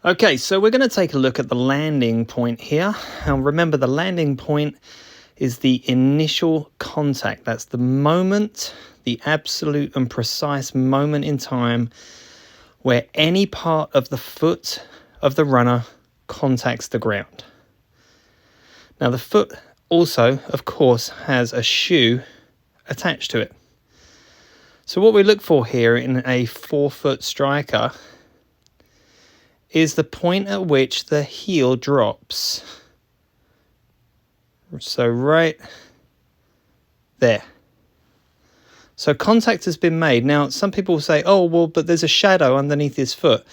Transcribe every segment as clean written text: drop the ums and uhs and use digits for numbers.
Okay, so we're going to take a look at the landing point here. And remember, the landing point is the initial contact. That's the moment, the absolute and precise moment in time where any part of the foot of the runner contacts the ground. Now, the foot also, of course, has a shoe attached to it. So what we look for here in a forefoot striker is the point at which the heel drops. So right there. So contact has been made. Now, some people will say, oh, well, but there's a shadow underneath his foot.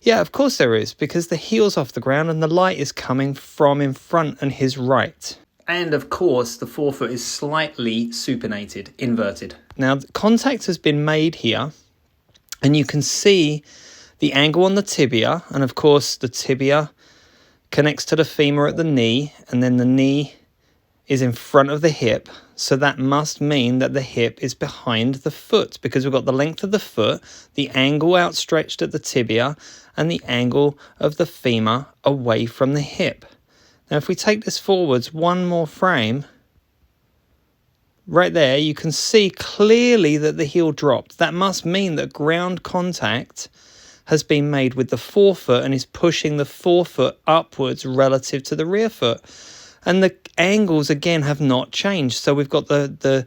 Yeah, of course there is, because the heel's off the ground and the light is coming from in front and his right. And of course, the forefoot is slightly supinated, inverted. Now, contact has been made here, and you can see the angle on the tibia, and of course the tibia connects to the femur at the knee, and then the knee is in front of the hip. So that must mean that the hip is behind the foot, because we've got the length of the foot, the angle outstretched at the tibia, and the angle of the femur away from the hip. Now if we take this forwards one more frame, right there you can see clearly that the heel dropped. That must mean that ground contact has been made with the forefoot and is pushing the forefoot upwards relative to the rear foot. And the angles, again, have not changed. So we've got the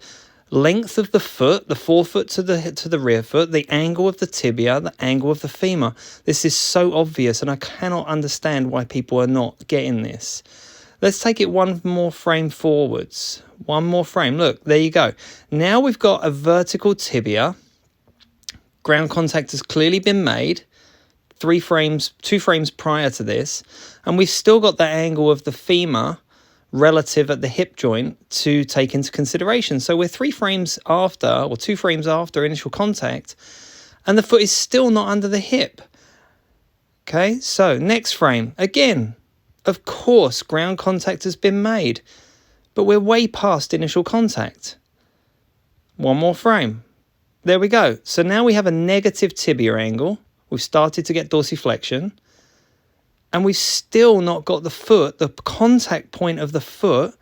length of the foot, the forefoot to the rear foot, the angle of the tibia, the angle of the femur. This is so obvious, and I cannot understand why people are not getting this. Let's take it one more frame forwards. One more frame. Look, there you go. Now we've got a vertical tibia. Ground contact has clearly been made. 2 frames prior to this, and we've still got that angle of the femur relative at the hip joint to take into consideration. So we're 3 frames after, or 2 frames after initial contact, and the foot is still not under the hip. Okay, so next frame. Again, of course, ground contact has been made, but we're way past initial contact. One more frame. There we go. So now we have a negative tibia angle. We've started to get dorsiflexion, and we've still not got the foot, the contact point of the foot,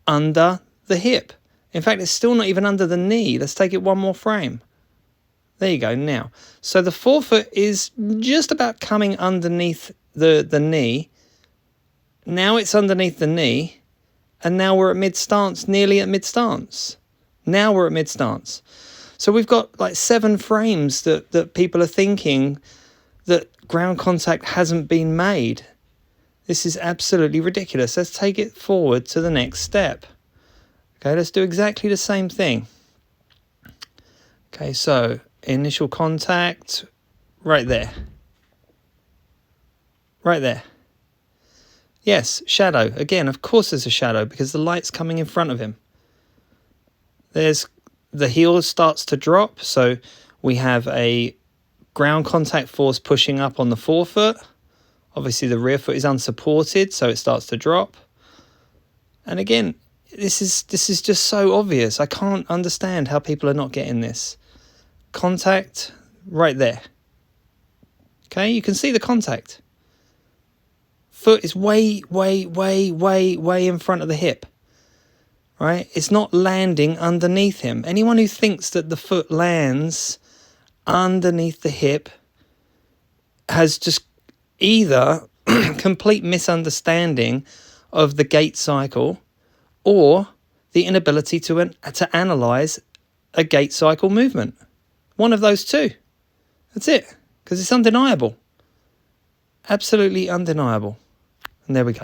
under the hip. In fact, it's still not even under the knee. Let's take it one more frame. There you go now. So the forefoot is just about coming underneath the knee. Now it's underneath the knee, and now we're at mid-stance, nearly at mid-stance. Now we're at mid-stance. So we've got like 7 frames that people are thinking that ground contact hasn't been made. This is absolutely ridiculous. Let's take it forward to the next step. Okay, let's do exactly the same thing. Okay, so initial contact, right there. Right there. Yes, shadow. Again, of course there's a shadow because the light's coming in front of him. There's the heel starts to drop, so we have a ground contact force pushing up on the forefoot. Obviously the rear foot is unsupported, so it starts to drop. And again, this is just so obvious. I can't understand how people are not getting this. Contact right there. Okay, you can see the contact. Foot is way in front of the hip. Right? It's not landing underneath him. Anyone who thinks that the foot lands underneath the hip has just either complete misunderstanding of the gait cycle or the inability to analyze a gait cycle movement. One of those two. That's it. Because it's undeniable. Absolutely undeniable. And there we go.